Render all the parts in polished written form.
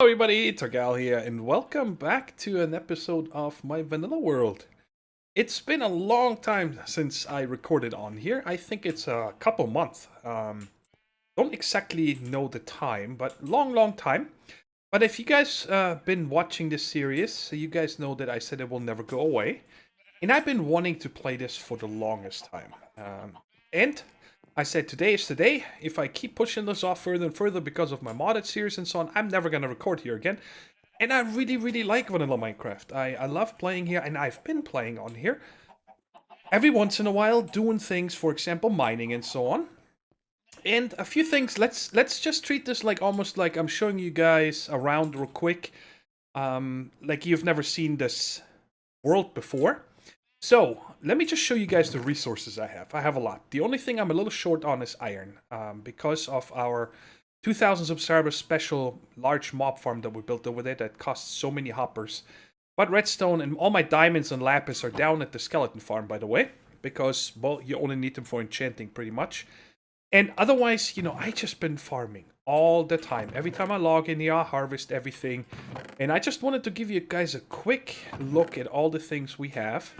Hello everybody, Thorgal here, and welcome back to an episode of my Vanilla World. It's been a long time since I recorded on here. I think it's a couple months. Don't exactly know the time, but long time. But if you guys been watching this series, you guys know that I said it will never go away. And I've been wanting to play this for the longest time. And I said today is the day. If I keep pushing this off further and further because of my modded series and so on, I'm never going to record here again. And I really like vanilla Minecraft. I love playing here, and I've been playing on here. Every once in a while, doing things, for example, mining and so on. And a few things, let's just treat this like almost like I'm showing you guys around real quick. Like you've never seen this world before. So, let me just show you guys the resources I have. I have a lot. The only thing I'm a little short on is iron, because of our 2000 subscribers special large mob farm that we built over there that costs so many hoppers. But redstone and all my diamonds and lapis are down at the skeleton farm, by the way, because, well, you only need them for enchanting pretty much. And otherwise, I just been farming all the time. Every time I log in here, I harvest everything. And I just wanted to give you guys a quick look at all the things we have.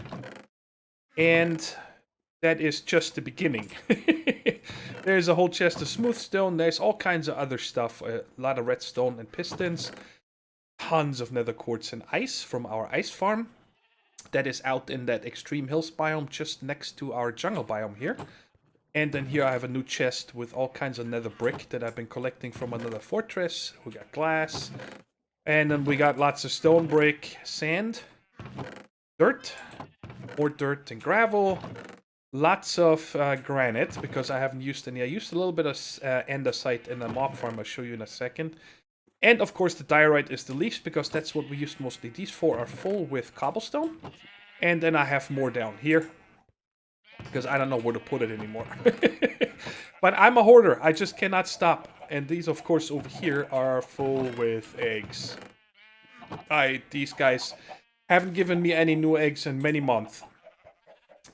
And that is just the beginning. There's a whole chest of smooth stone. There's all kinds of other stuff. A lot of redstone and pistons. Tons of nether quartz and ice from our ice farm. That is out in that extreme hills biome just next to our jungle biome here. And then here I have a new chest with all kinds of nether brick that I've been collecting from another fortress. We got glass. And then we got lots of stone brick, sand, dirt, more dirt and gravel. Lots of granite because I haven't used any. I used a little bit of andesite in the mob farm. I'll show you in a second. And of course the diorite is the least because that's what we used mostly. These four are full with cobblestone. And then I have more down here, because I don't know where to put it anymore. But I'm a hoarder. I just cannot stop. And these, of course, over here are full with eggs. These guys haven't given me any new eggs in many months.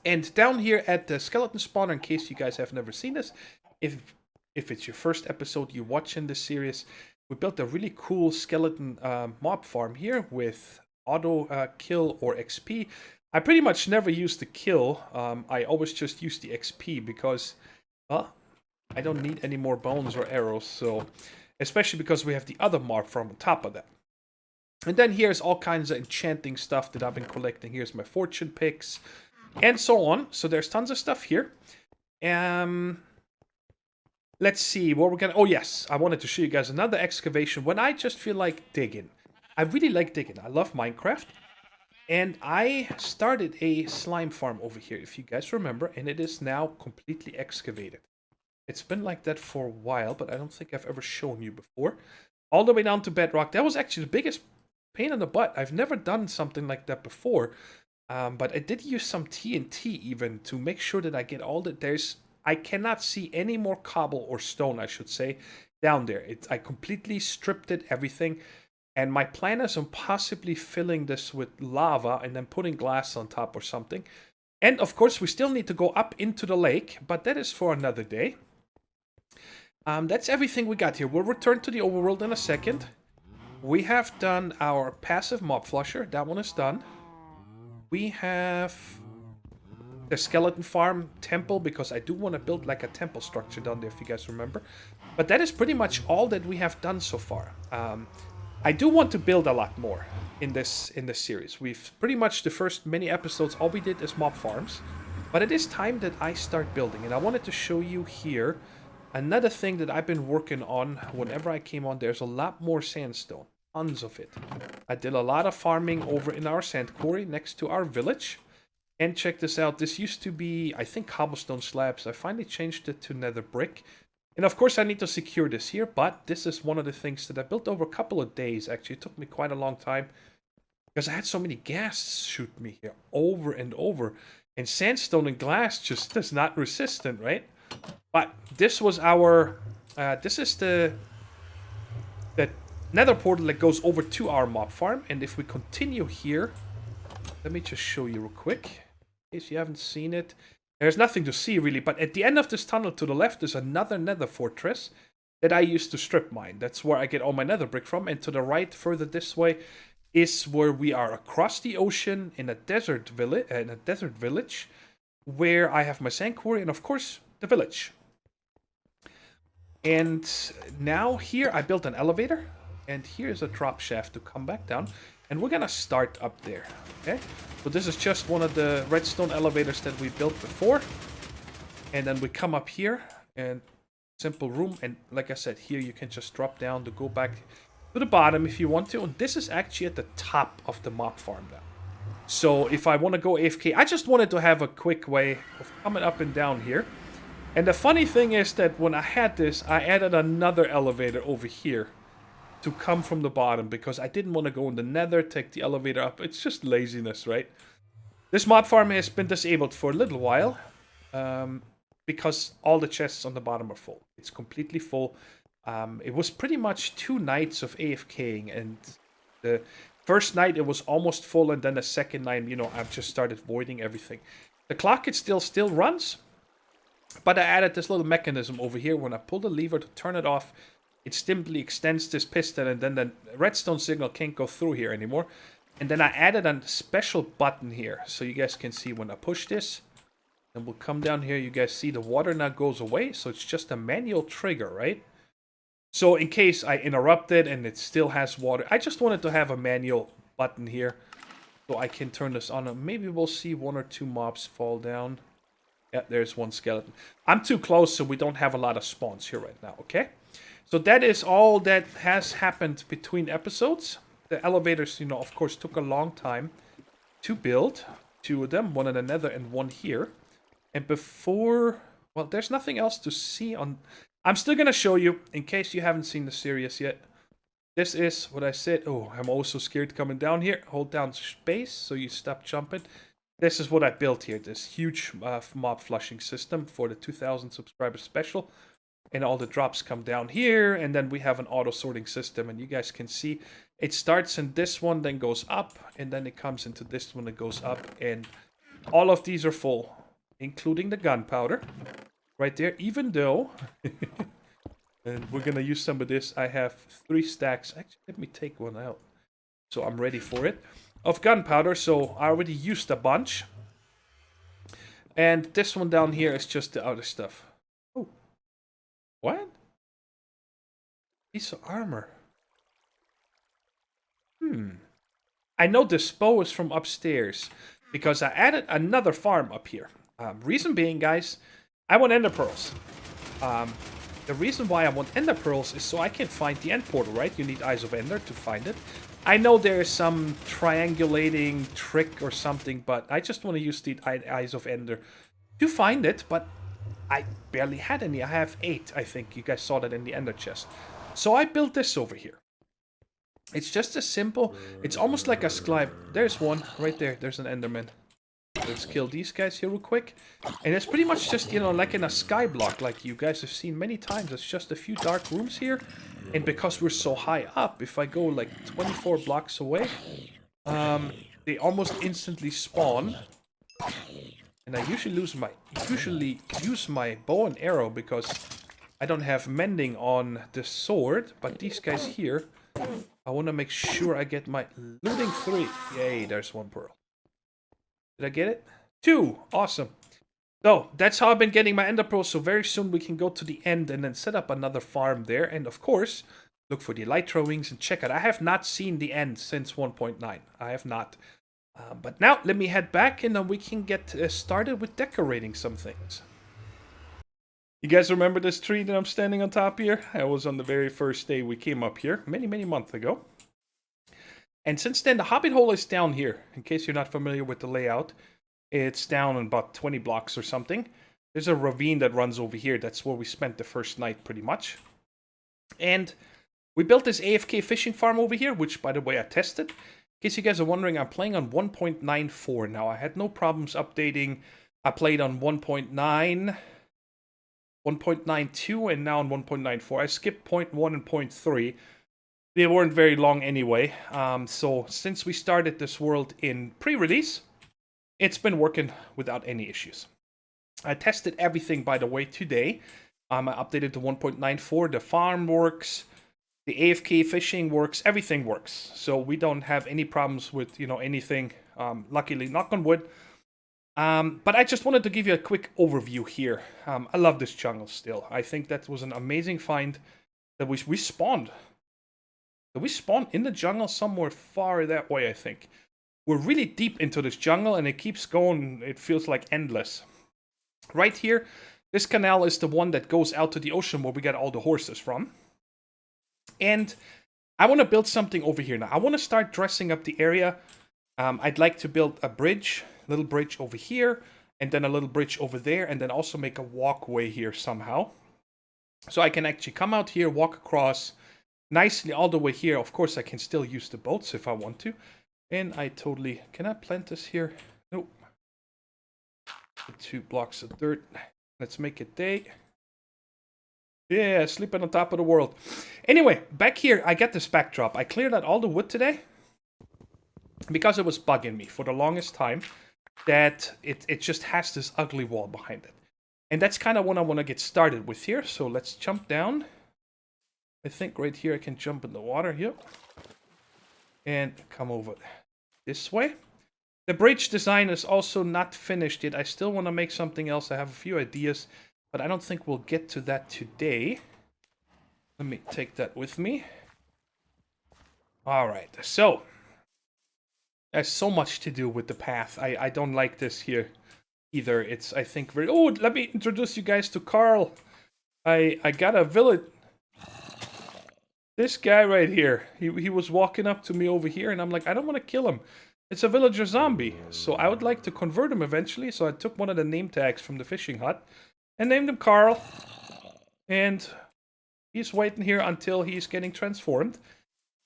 And down here at the skeleton spawner, in case you guys have never seen this, if it's your first episode you watch in this series, we built a really cool skeleton mob farm here with auto kill or XP. I pretty much never use the kill. I always just use the XP because, well, I don't need any more bones or arrows. So, especially because we have the other mob farm on top of that. And then here's all kinds of enchanting stuff that I've been collecting. Here's my fortune picks and so on. So there's tons of stuff here. Let's see what we're gonna. Oh yes, I wanted to show you guys another excavation when I just feel like digging. I really like digging. I love Minecraft. And I started a slime farm over here, if you guys remember, and it is now completely excavated. It's been like that for a while, but I don't think I've ever shown you before. All the way down to bedrock. That was actually the biggest pain in the butt. I've never done something like that before. But I did use some TNT even to make sure that I get all the... I cannot see any more cobble or stone, I should say, down there. I completely stripped it, everything. And my plan is on possibly filling this with lava and then putting glass on top or something. And of course, we still need to go up into the lake, but that is for another day. That's everything we got here. We'll return to the overworld in a second. We have done our passive mob flusher. That one is done. We have the skeleton farm temple, because I do want to build like a temple structure down there, if you guys remember. But that is pretty much all that we have done so far. I do want to build a lot more in this series. We've pretty much the first many episodes, all we did is mob farms. But it is time that I start building. And I wanted to show you here another thing that I've been working on whenever I came on. There's a lot more sandstone. Tons of it. I did a lot of farming over in our sand quarry next to our village. And check this out. This used to be, I think, cobblestone slabs. I finally changed it to nether brick. And of course I need to secure this here, but this is one of the things that I built over a couple of days. Actually, it took me quite a long time because I had so many ghasts shoot me here over and over. And sandstone and glass just is not resistant, right? But this was our, this is the nether portal that goes over to our mob farm. And if we continue here, let me just show you real quick, in case you haven't seen it. There's nothing to see, really, but at the end of this tunnel to the left is another nether fortress. that I use to strip mine. That's where I get all my nether brick from. And to the right, further this way, is where we are across the ocean in a desert village, where I have my sand quarry and of course the village. And now here I built an elevator, and here's a drop shaft to come back down, and we're gonna start up there. Okay, so this is just one of the redstone elevators that we built before, and then we come up here and simple room, and like I said, here you can just drop down to go back to the bottom if you want to. And this is actually at the top of the mob farm now. So if I want to go AFK, I just wanted to have a quick way of coming up and down here. And the funny thing is that when I had this, I added another elevator over here to come from the bottom, because I didn't want to go in the nether, take the elevator up. It's just laziness, right? This mob farm has been disabled for a little while, because all the chests on the bottom are full. It's completely full. It was pretty much 2 nights of AFKing, and the first night it was almost full, and then the second night, you know, I've just started voiding everything. The clock, it still runs, but I added this little mechanism over here. When I pull the lever to turn it off, it simply extends this piston, and then the redstone signal can't go through here anymore. And then I added a special button here, so you guys can see when I push this, and we'll come down here, you guys see the water now goes away, so it's just a manual trigger, right? So in case I interrupted and it still has water, I just wanted to have a manual button here, so I can turn this on, and maybe we'll see 1 or 2 mobs fall down. Yeah, there's one skeleton. I'm too close, so we don't have a lot of spawns here right now, okay? So that is all that has happened between episodes. The elevators, you know, of course, took a long time to build. 2 of them, one in the nether and one here. And before... well, there's nothing else to see on... I'm still going to show you, in case you haven't seen the series yet. This is what I said. Oh, I'm also scared coming down here. Hold down space so you stop jumping. This is what I built here. This huge mob flushing system for the 2,000 subscriber special. And all the drops come down here. And then we have an auto sorting system. And you guys can see it starts in this one, then goes up. And then it comes into this one that goes up. And all of these are full, including the gunpowder. Right there, even though... and we're going to use some of this. I have 3 stacks. Actually, let me take one out, so I'm ready for it. Of gunpowder, so I already used a bunch. And this one down here is just the other stuff. Oh. What? Piece of armor. I know this bow is from upstairs, because I added another farm up here. Reason being, guys, I want ender pearls. The reason why I want ender pearls is so I can find the end portal, right? You need eyes of ender to find it. I know there is some triangulating trick or something, but I just want to use the eyes of ender to find it, but I barely had any. I have 8, I think. You guys saw that in the ender chest. So I built this over here. It's just as simple. It's almost like a scribe. There's one right there. There's an enderman. Let's kill these guys here real quick. And it's pretty much just, you know, like in a sky block, like you guys have seen many times. It's just a few dark rooms here. And because we're so high up, if I go like 24 blocks away, they almost instantly spawn. And I usually use my bow and arrow because I don't have mending on the sword. But these guys here, I want to make sure I get my looting 3. Yay, there's 1 pearl. Did I get it? 2. Awesome. So, that's how I've been getting my ender pearls. So very soon we can go to the end and then set up another farm there. And of course, look for the elytra wings and check it. I have not seen the end since 1.9. I have not. But now, let me head back and then we can get started with decorating some things. You guys remember this tree that I'm standing on top here? I was on the very first day we came up here, many months ago. And since then, the hobbit hole is down here. In case you're not familiar with the layout, it's down in about 20 blocks or something. There's a ravine that runs over here. That's where we spent the first night, pretty much. And we built this AFK fishing farm over here, which, by the way, I tested. In case you guys are wondering, I'm playing on 1.94 now. I had no problems updating. I played on 1.9, 1.92, and now on 1.94. I skipped 0.1 and 0.3. They weren't very long anyway. So since we started this world in pre-release, it's been working without any issues. I tested everything, by the way, today. I updated to 1.94. The farm works. The AFK fishing works. Everything works. So we don't have any problems with, anything. Luckily, knock on wood. But I just wanted to give you a quick overview here. I love this jungle still. I think that was an amazing find that we spawned. We spawned in the jungle somewhere far that way, I think. We're really deep into this jungle and it keeps going. It feels like endless. Right here, this canal is the one that goes out to the ocean where we get all the horses from. And I want to build something over here now. I want to start dressing up the area. I'd like to build a bridge, little bridge over here, and then a little bridge over there, and then also make a walkway here somehow. So I can actually come out here, walk across nicely all the way here. Of course, I can still use the boats if I want to. And I totally... Can I plant this here? Nope. 2 blocks of dirt. Let's make it day. Yeah, sleeping on top of the world. Anyway, back here, I got this backdrop. I cleared out all the wood today because it was bugging me for the longest time that it just has this ugly wall behind it. And that's kind of what I want to get started with here. So let's jump down. I think right here I can jump in the water here. And come over this way. The bridge design is also not finished yet. I still want to make something else. I have a few ideas, but I don't think we'll get to that today. Let me take that with me. Alright, so there's so much to do with the path. I don't like this here either. It's, I think, very... Oh, let me introduce you guys to Carl. I got a village... This guy right here, he was walking up to me over here, and I'm like, I don't want to kill him. It's a villager zombie, so I would like to convert him eventually. So I took one of the name tags from the fishing hut and named him Carl. And he's waiting here until he's getting transformed.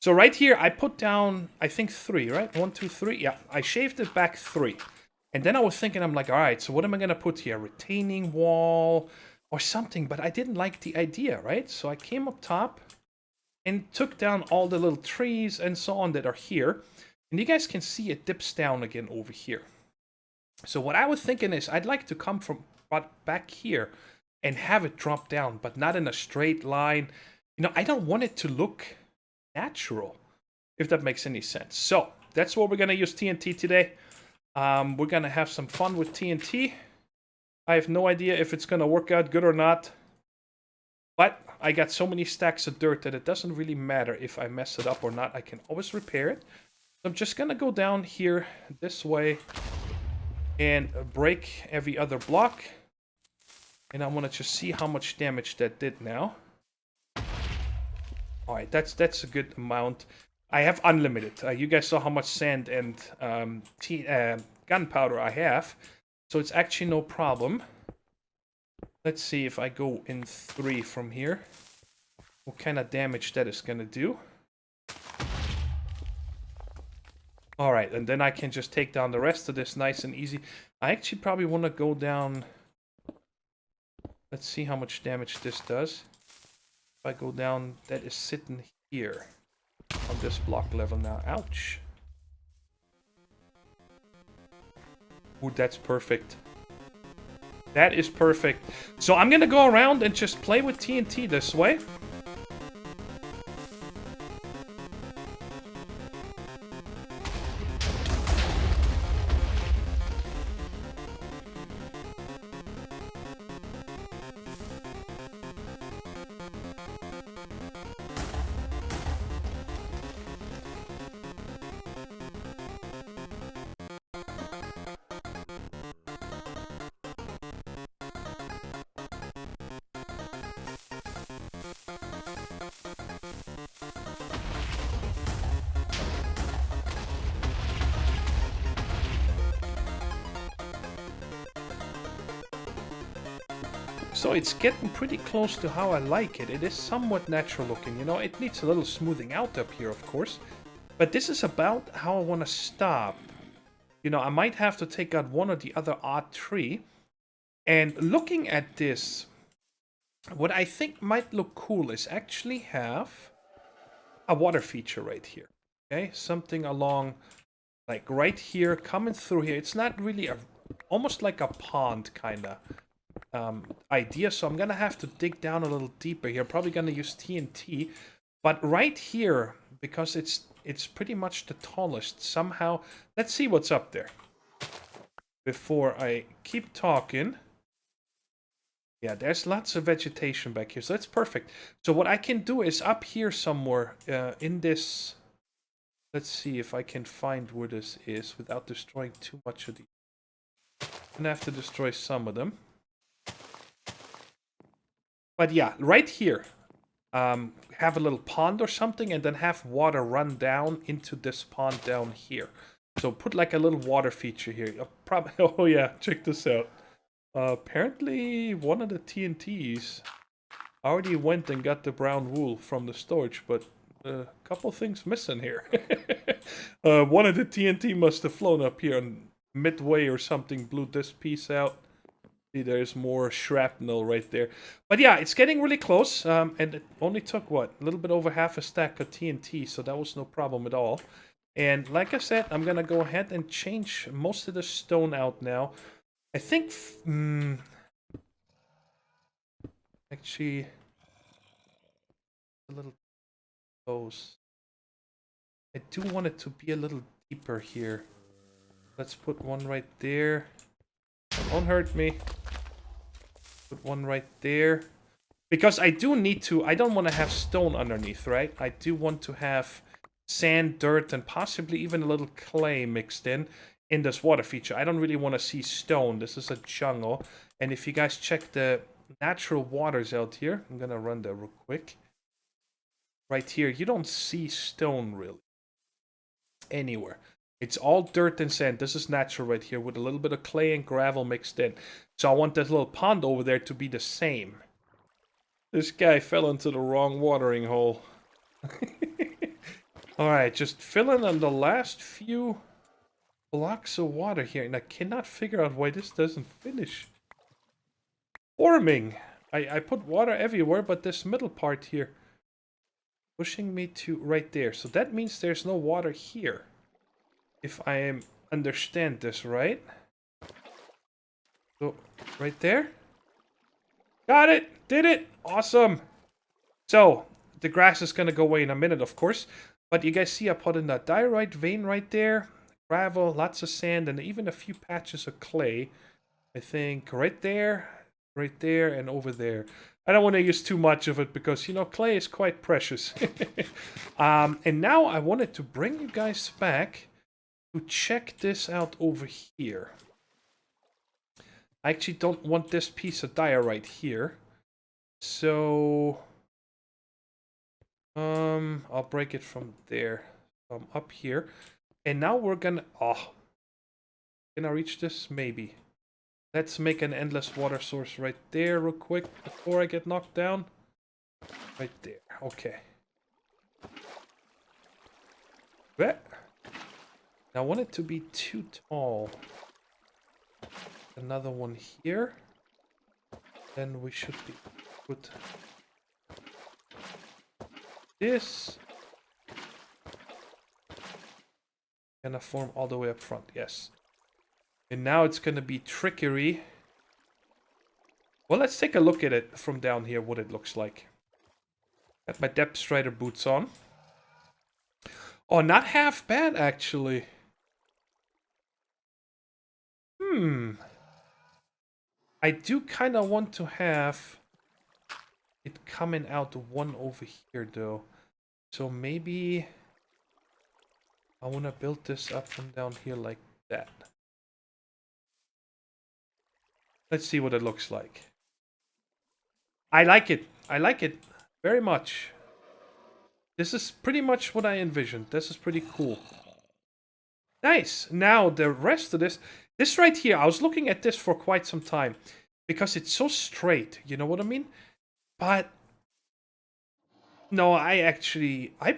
So right here, I put down, I think 3, right? 1, 2, 3. Yeah, I shaved it back 3. And then I was thinking, I'm like, all right, so what am I going to put here? Retaining wall or something, but I didn't like the idea, right? So I came up top and took down all the little trees and so on that are here. And you guys can see it dips down again over here. So what I was thinking is I'd like to come from back here and have it drop down, but not in a straight line. You know, I don't want it to look natural, if that makes any sense. So that's what we're going to use TNT today. We're going to have some fun with TNT. I have no idea if it's going to work out good or not. But I got so many stacks of dirt that it doesn't really matter if I mess it up or not. I can always repair it. So I'm just going to go down here this way and break every other block. And I want to just see how much damage that did now. Alright, that's a good amount. I have unlimited. You guys saw how much sand and gunpowder I have. So it's actually no problem. Let's see if I go in 3 from here. What kind of damage that is going to do. Alright, and then I can just take down the rest of this nice and easy. I actually probably want to go down... Let's see how much damage this does. If I go down, that is sitting here. On this block level now. Ouch. Ooh, that's perfect. That is perfect. So I'm going to go around and just play with TNT this way. So it's getting pretty close to how I like it. It is somewhat natural looking, you know. It needs a little smoothing out up here, of course. But this is about how I want to stop. You know, I might have to take out one or the other odd tree. And looking at this, what I think might look cool is actually have a water feature right here. Okay, something along, like right here, coming through here. It's not really almost like a pond, kind of. idea, so I'm gonna have to dig down a little deeper here. Probably gonna use TNT, but right here, because it's pretty much the tallest. Somehow, let's see what's up there before I keep talking. Yeah, there's lots of vegetation back here, so that's perfect. So what I can do is up here somewhere in this. Let's see if I can find where this is without destroying too much of the. I'm gonna have to destroy some of them. But yeah, right here. Have a little pond or something, and then have water run down into this pond down here. So put like a little water feature here. Probably. Oh yeah, check this out. Apparently, one of the TNTs already went and got the brown wool from the storage, but a couple things missing here. One of the TNT must have flown up here and midway or something blew this piece out. See, there's more shrapnel right there. But yeah, it's getting really close. And it only took, what, a little bit over half a stack of TNT, so that was no problem at all. And like I said, I'm going to go ahead and change most of the stone out now. I think... actually... a little close. I do want it to be a little deeper here. Let's put one right there. Don't hurt me. Put one right there. Because I do need to... I don't want to have stone underneath, right? I do want to have sand, dirt, and possibly even a little clay mixed in this water feature. I don't really want to see stone. This is a jungle. And if you guys check the natural waters out here... I'm going to run there real quick. Right here, you don't see stone, really. Anywhere. It's all dirt and sand. This is natural right here with a little bit of clay and gravel mixed in. So I want this little pond over there to be the same. This guy fell into the wrong watering hole. Alright, just fill in on the last few blocks of water here. And I cannot figure out why this doesn't finish. Forming! I put water everywhere, but this middle part here. Pushing me to right there. So that means there's no water here. If I understand this right. So, right there. Got it! Did it! Awesome! So, the grass is gonna go away in a minute, of course. But you guys see I put in a diorite vein right there. Gravel, lots of sand, and even a few patches of clay. I think right there, and over there. I don't want to use too much of it because, you know, clay is quite precious. And now I wanted to bring you guys back to check this out over here. I actually don't want this piece of diorite here. So... I'll break it from there. Up here. And now we're gonna... Oh. Can I reach this? Maybe. Let's make an endless water source right there real quick before I get knocked down. Right there. Okay. But I want it to be too tall. Another one here. Then we should be put this. Gonna form all the way up front. Yes. And now it's gonna be trickery. Well, let's take a look at it from down here, what it looks like. Got my depth strider boots on. Oh, not half bad, actually. I do kind of want to have it coming out one over here, though. So maybe I want to build this up from down here like that. Let's see what it looks like. I like it. I like it very much. This is pretty much what I envisioned. This is pretty cool. Nice. Now, the rest of this... This right here, I was looking at this for quite some time. Because it's so straight. You know what I mean? But... No, I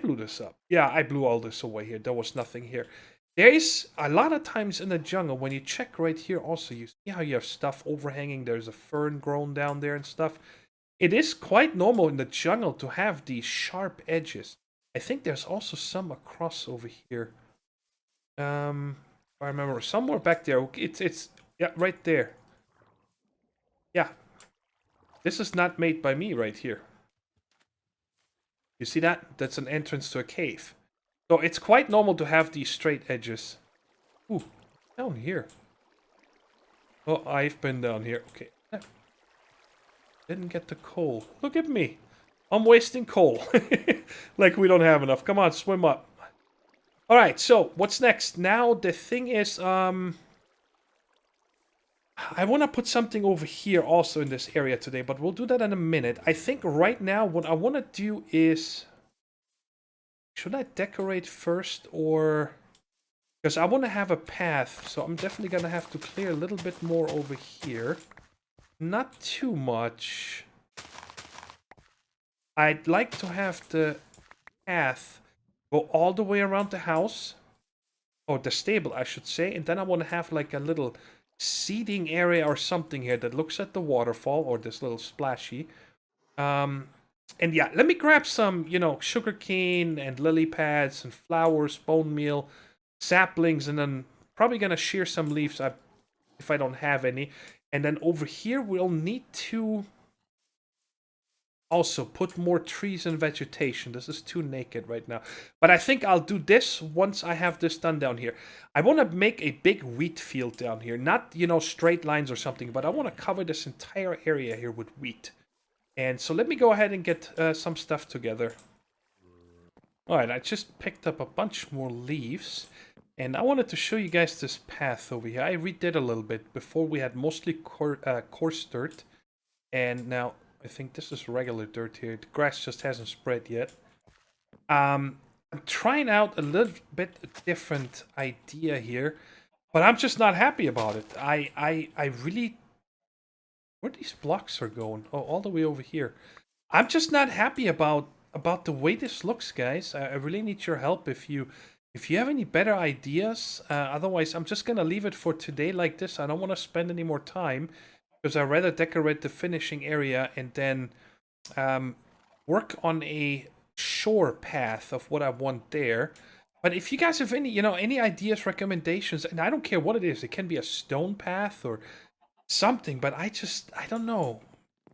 blew this up. Yeah, I blew all this away here. There was nothing here. There is a lot of times in the jungle, when you check right here also, you see how you have stuff overhanging. There's a fern grown down there and stuff. It is quite normal in the jungle to have these sharp edges. I think there's also some across over here. If I remember, somewhere back there. It's yeah, right there. Yeah, This is not made by me right here. You see that? That's an entrance to a cave. So it's quite normal to have these straight edges. Ooh, down here. Oh, I've been down here. Okay. Didn't get the coal. Look at me. I'm wasting coal. Like we don't have enough. Come on, swim up. Alright, so what's next? Now the thing is, I want to put something over here also in this area today, but we'll do that in a minute. I think right now what I want to do is... Should I decorate first or... Because I want to have a path, so I'm definitely going to have to clear a little bit more over here. Not too much. I'd like to have the path go all the way around the house. Or the stable, I should say. And then I want to have like a little seating area or something here that looks at the waterfall. Or this little splashy. And yeah, let me grab some, you know, sugarcane and lily pads and flowers, bone meal, saplings. And then probably going to shear some leaves if I don't have any. And then over here we'll need to also put more trees and vegetation. This is too naked right now. But I think I'll do this once I have this done down here. I want to make a big wheat field down here. Not, you know, straight lines or something. But I want to cover this entire area here with wheat. And so let me go ahead and get some stuff together. Alright, I just picked up a bunch more leaves. And I wanted to show you guys this path over here. I redid a little bit. Before we had mostly coarse dirt. And now I think this is regular dirt here. The grass just hasn't spread yet. I'm trying out a little bit different idea here. But I'm just not happy about it. I really... Where these blocks are going? Oh, all the way over here. I'm just not happy about the way this looks, guys. I really need your help if you have any better ideas. Otherwise, I'm just gonna leave it for today like this. I don't want to spend any more time because I'd rather decorate the finishing area and then work on a shore path of what I want there. But if you guys have any, you know, any ideas, recommendations, and I don't care what it is. It can be a stone path or something, but I don't know.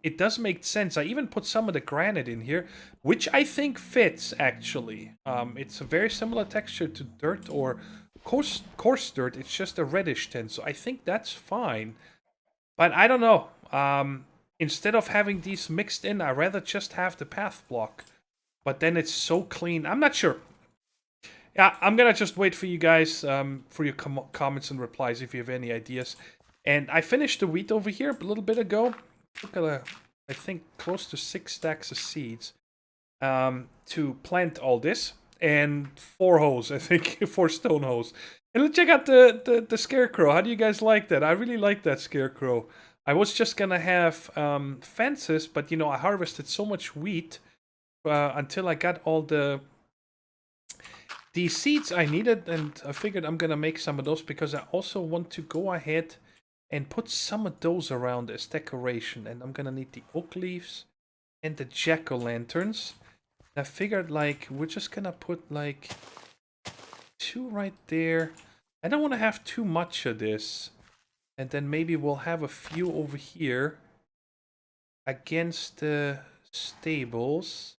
It does make sense. I even put some of the granite in here, which I think fits, actually. It's a very similar texture to dirt or coarse dirt. It's just a reddish tint, so I think that's fine. But I don't know. Instead of having these mixed in, I'd rather just have the path block. But then it's so clean. I'm not sure. Yeah, I'm gonna just wait for you guys for your comments and replies if you have any ideas. And I finished the wheat over here a little bit ago. Look at I think close to 6 stacks of seeds to plant all this. And 4 hoes, I think, 4 stone hoes. And let's check out the scarecrow. How do you guys like that? I really like that scarecrow. I was just gonna have fences, but you know, I harvested so much wheat until I got all the seeds I needed, and I figured I'm gonna make some of those because I also want to go ahead and put some of those around as decoration. And I'm gonna need the oak leaves and the jack-o'-lanterns. I figured, like, we're just gonna put, like, 2 right there. I don't want to have too much of this. And then maybe we'll have a few over here against the stables.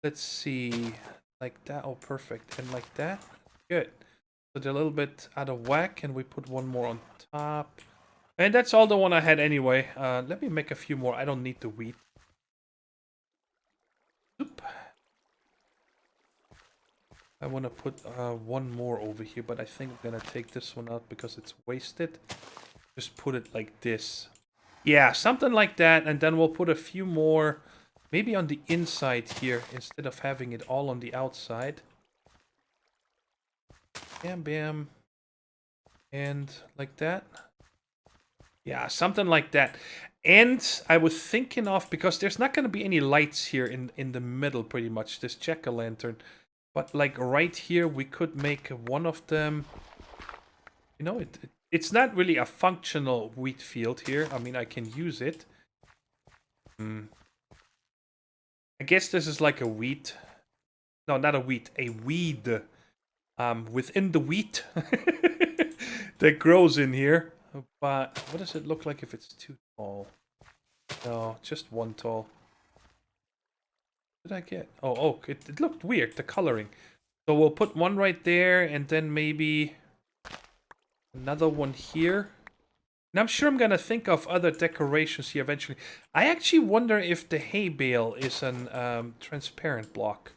Let's see. Like that. Oh, perfect. And like that. Good. So they're a little bit out of whack, and we put one more on top. And that's all the one I had anyway. Let me make a few more. I don't need the wheat. Oop. I want to put one more over here, but I think I'm going to take this one out because it's wasted. Just put it like this. Yeah, something like that. And then we'll put a few more, maybe on the inside here, instead of having it all on the outside. Bam, bam. And like that. Yeah, something like that. And I was thinking of, because there's not going to be any lights here in the middle, pretty much, this jack-o'-lantern. But like right here, we could make one of them. You know, it's not really a functional wheat field here. I mean, I can use it. I guess this is like a wheat. No, not a wheat, a weed. Within the wheat that grows in here. But what does it look like if it's too tall? No, just one tall. What did I get? Oh, it looked weird, the coloring. So we'll put one right there, and then maybe another one here. And I'm sure I'm gonna think of other decorations here eventually. I actually wonder if the hay bale is an transparent block.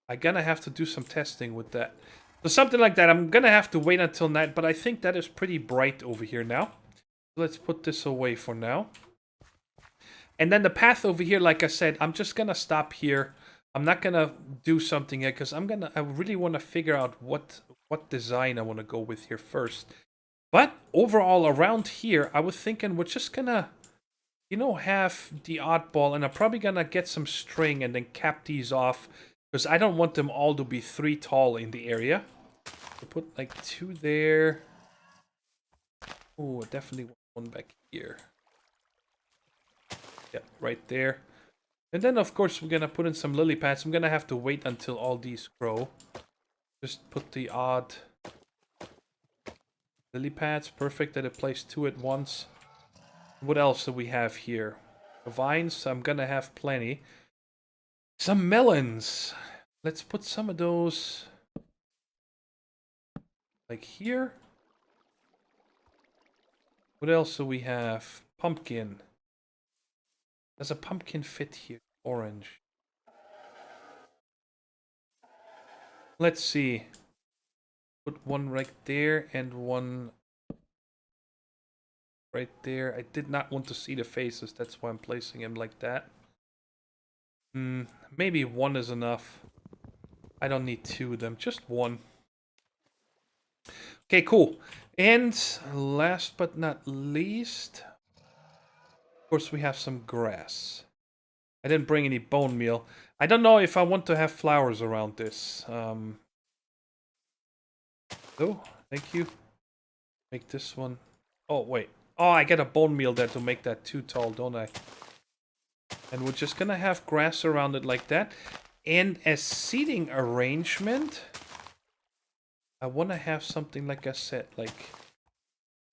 I'm gonna have to do some testing with that. So something like that. I'm gonna have to wait until night, but I think that is pretty bright over here now. Let's put this away for now. And then the path over here, like I said, I'm just gonna stop here. I'm not gonna do something yet because I really want to figure out what design I want to go with here first. But overall, around here, I was thinking we're just gonna, you know, have the oddball, and I'm probably gonna get some string and then cap these off because I don't want them all to be 3 tall in the area. So put like 2 there. Oh, I definitely want one back here. Yeah, right there. And then, of course, we're gonna put in some lily pads. I'm gonna have to wait until all these grow. Just put the odd lily pads. Perfect that it placed 2 at once. What else do we have here? The vines, I'm gonna have plenty. Some melons. Let's put some of those like here. What else do we have? Pumpkin. Does a pumpkin fit here? Orange. Let's see. Put one right there and one right there. I did not want to see the faces. That's why I'm placing them like that. Maybe one is enough. I don't need 2 of them. Just one. Okay, cool. And last but not least, of course, we have some grass. I didn't bring any bone meal. I don't know if I want to have flowers around this. Oh, thank you. Make this one. Oh, wait. Oh, I get a bone meal there to make that too tall, don't I? And we're just gonna have grass around it like that. And as seating arrangement, I want to have something, like I said, like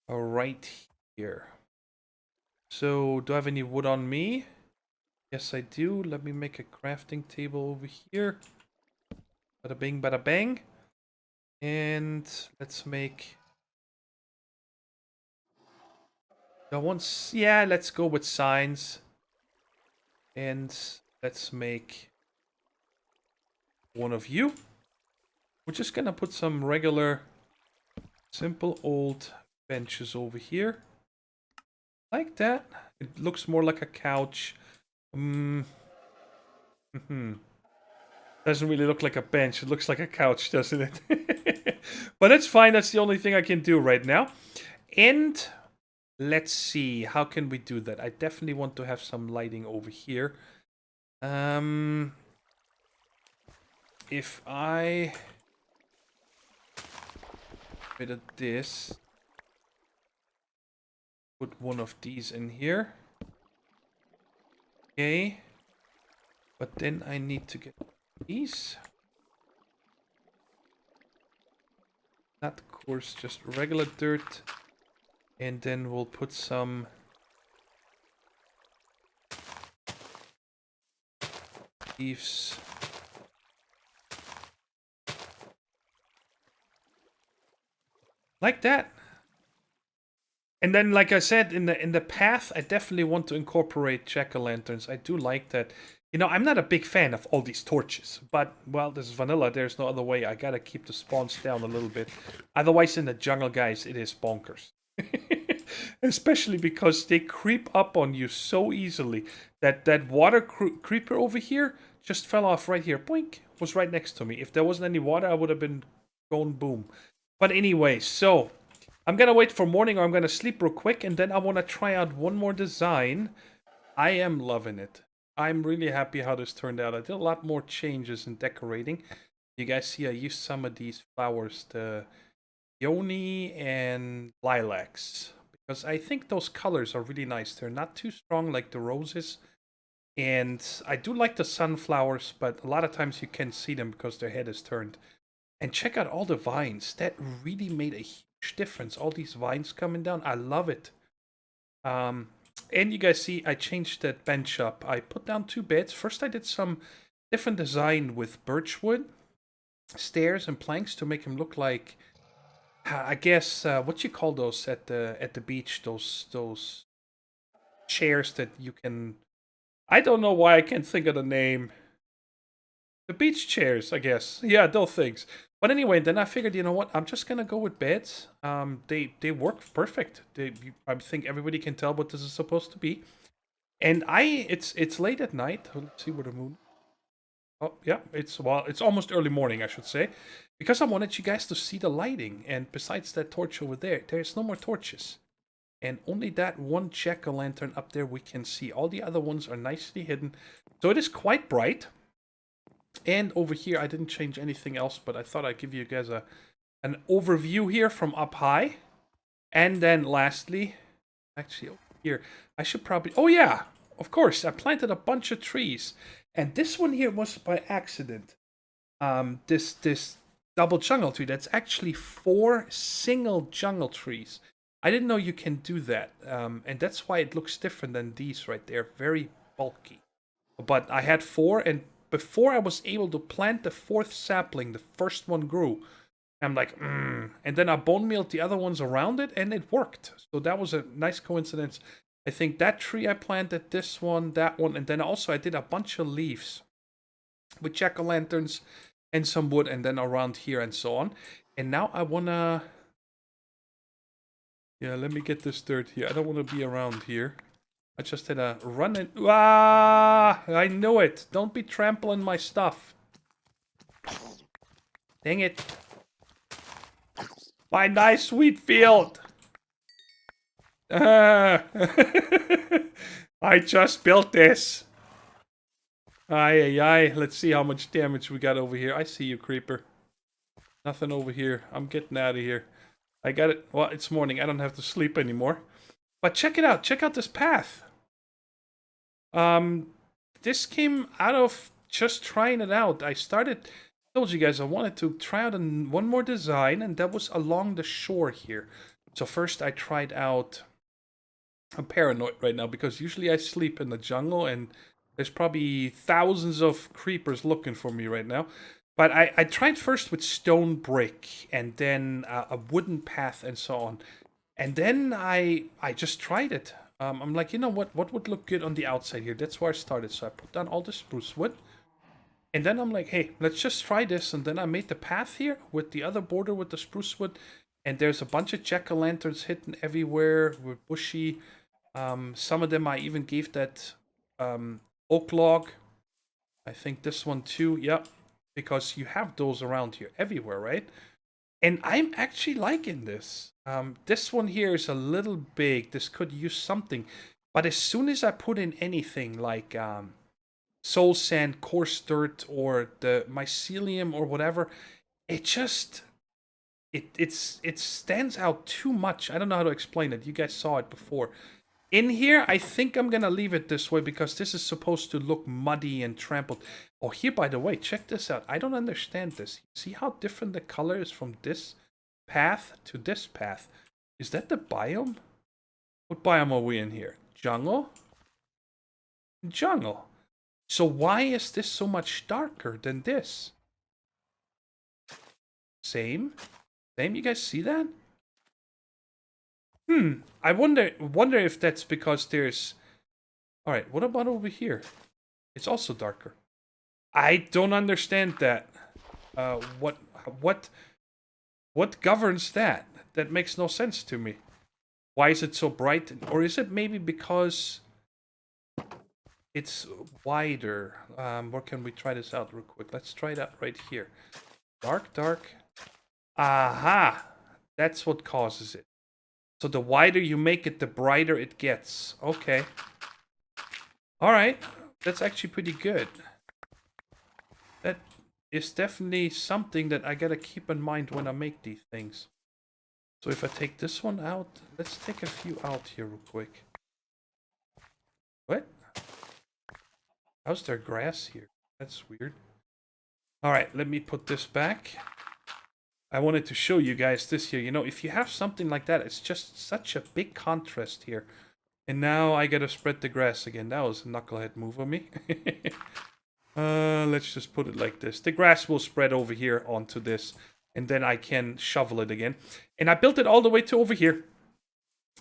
right here. So, do I have any wood on me? Yes, I do. Let me make a crafting table over here. Bada bing, bada bang. And let's make... Yeah, let's go with signs. And let's make one of you. We're just gonna put some regular, simple old benches over here. Like that. It looks more like a couch. Doesn't really look like a bench. It looks like a couch, doesn't it? But it's fine. That's the only thing I can do right now. And let's see. How can we do that? I definitely want to have some lighting over here. If I... bit of this... put one of these in here. Okay. But then I need to get these. Not coarse, just regular dirt. And then we'll put some leaves. Like that. And then, like I said, in the path, I definitely want to incorporate jack-o'-lanterns. I do like that. You know, I'm not a big fan of all these torches, but, well, this is vanilla. There's no other way. I gotta keep the spawns down a little bit. Otherwise, in the jungle, guys, it is bonkers. Especially because they creep up on you so easily. That water creeper over here just fell off right here. Boink! Was right next to me. If there wasn't any water, I would have been going boom. But anyway, so... I'm gonna wait for morning, or I'm gonna sleep real quick, and then I want to try out one more design. I am loving it. I'm really happy how this turned out. I did a lot more changes in decorating. You guys see I used some of these flowers, the peony and lilacs, because I think those colors are really nice. They're not too strong like the roses. And I do like the sunflowers, but a lot of times you can't see them because their head is turned. And check out all the vines. That really made a huge difference. All these vines coming down. I love it. And you guys see, I changed that bench up. I put down 2 beds. First, I did some different design with birchwood, stairs, and planks to make him look like, I guess, what you call those at the beach? Those chairs that you can. I don't know why I can't think of the name. The beach chairs, I guess. Yeah, those things. But anyway, then I figured, you know what? I'm just gonna go with beds. They work perfect. I think everybody can tell what this is supposed to be. And it's late at night. Let's see where the moon. Oh yeah, it's almost early morning, I should say, because I wanted you guys to see the lighting. And besides that torch over there, there's no more torches, and only that one jack-o'-lantern up there we can see. All the other ones are nicely hidden, so it is quite bright. And over here, I didn't change anything else, but I thought I'd give you guys an overview here from up high. And then lastly, actually over here, I should probably... Oh yeah, of course, I planted a bunch of trees. And this one here was by accident. This double jungle tree, that's actually 4 single jungle trees. I didn't know you can do that. And that's why it looks different than these right there. Very bulky. But I had 4, and before I was able to plant the 4th sapling, the first one grew. I'm like, and then I bone mealed the other ones around it, and it worked. So that was a nice coincidence. I think that tree I planted, this one, that one, and then also I did a bunch of leaves with jack-o'-lanterns and some wood, and then around here and so on. And now I wanna... Yeah, let me get this dirt here. I don't want to be around here. I just had a run in. Ah! I knew it. Don't be trampling my stuff. Dang it. My nice wheat field. I just built this. Aye, aye, aye. Let's see how much damage we got over here. I see you, creeper. Nothing over here. I'm getting out of here. I got it. Well, it's morning. I don't have to sleep anymore. But check it out. Check out this path. This came out of just trying it out. I told you guys I wanted to try out one more design, and that was along the shore here. So first I tried out... I'm paranoid right now because usually I sleep in the jungle, and there's probably thousands of creepers looking for me right now. But I tried first with stone brick, and then a wooden path and so on. And then I just tried it. I'm like, you know what would look good on the outside here? That's where I started. So I put down all the spruce wood. And then I'm like, hey, let's just try this. And then I made the path here with the other border with the spruce wood. And there's a bunch of jack-o'-lanterns hidden everywhere with bushy. Some of them I even gave that oak log. I think this one too. Yep. Because you have those around here everywhere, right? And I'm actually liking this. This one here is a little big. This could use something. But as soon as I put in anything like soul sand, coarse dirt, or the mycelium or whatever, it just... It stands out too much. I don't know how to explain it. You guys saw it before. In here, I think I'm going to leave it this way because this is supposed to look muddy and trampled. Oh, here, by the way, check this out. I don't understand this. See how different the color is from this path to this path? Is that the biome? What biome are we in here? Jungle? Jungle. So why is this so much darker than this? Same? Same? You guys see that? I wonder if that's because there's... Alright, what about over here? It's also darker. I don't understand that. What governs that? That makes no sense to me. Why is it so bright? Or is it maybe because it's wider? Where can we try this out real quick? Let's try it out right here. Dark, dark. Aha! That's what causes it. So the wider you make it, the brighter it gets. Okay. Alright. That's actually pretty good. That is definitely something that I gotta keep in mind when I make these things. So if I take this one out, let's take a few out here real quick. What? How's there grass here? That's weird. Alright, let me put this back. I wanted to show you guys this here. You know, if you have something like that, it's just such a big contrast here. And now I gotta spread the grass again. That was a knucklehead move of me. Let's just put it like this. The grass will spread over here onto this, and then I can shovel it again. And I built it all the way to over here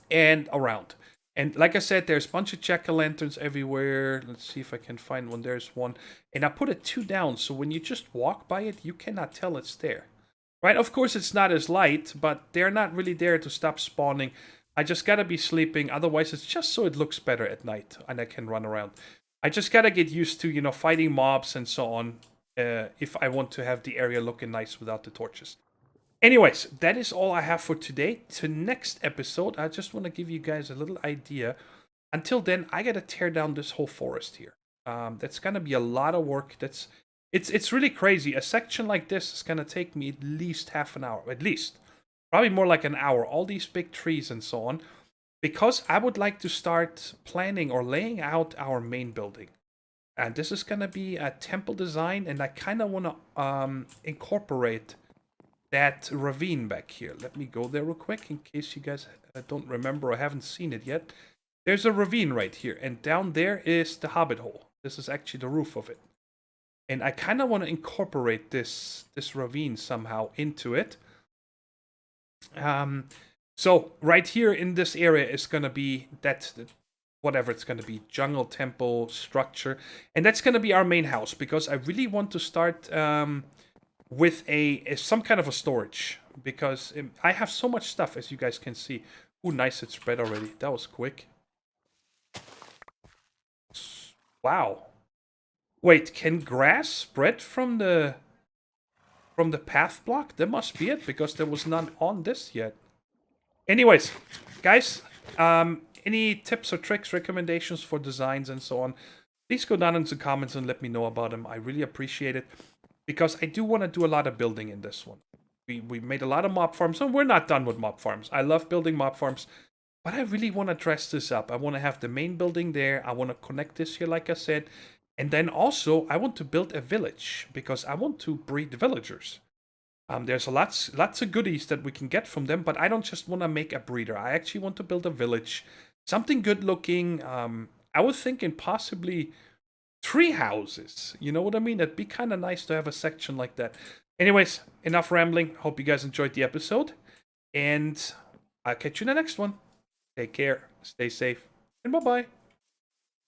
and around. And like I said, there's a bunch of jack-o'-lanterns everywhere. Let's see if I can find one. There's one. And I put it 2 down, so when you just walk by it, you cannot tell it's there. Right? Of course, it's not as light, but they're not really there to stop spawning. I just gotta be sleeping. Otherwise, it's just so it looks better at night, and I can run around. I just gotta get used to, fighting mobs and so on, if I want to have the area looking nice without the torches. Anyways, that is all I have for today. To next episode, I just want to give you guys a little idea. Until then, I gotta tear down this whole forest here. That's gonna be a lot of work. It's really crazy. A section like this is gonna take me at least half an hour, at least. Probably more like an hour. All these big trees and so on. Because I would like to start planning or laying out our main building. And this is gonna be a temple design, and I kind of want to incorporate that ravine back here. Let me go there real quick in case you guys don't remember or haven't seen it yet. There's a ravine right here, and down there is the hobbit hole. This is actually the roof of it. And I kind of want to incorporate this ravine somehow into it. So right here in this area is going to be whatever it's going to be, jungle temple structure. And that's going to be our main house, because I really want to start with some kind of a storage, because I have so much stuff, as you guys can see. Ooh, nice, it spread already. That was quick. Wow. Wait, can grass spread from the path block? That must be it, because there was none on this yet. Anyways, guys, any tips or tricks, recommendations for designs and so on, please go down into the comments and let me know about them. I really appreciate it, because I do want to do a lot of building in this one. We made a lot of mob farms, and we're not done with mob farms. I love building mob farms, but I really want to dress this up. I want to have the main building there. I want to connect this here, like I said. And then also, I want to build a village, because I want to breed villagers. There's lots of goodies that we can get from them, but I don't just want to make a breeder. I actually want to build a village. Something good looking. I was thinking possibly 3 houses. You know what I mean? It'd be kind of nice to have a section like that. Anyways, enough rambling. Hope you guys enjoyed the episode. And I'll catch you in the next one. Take care. Stay safe. And bye-bye.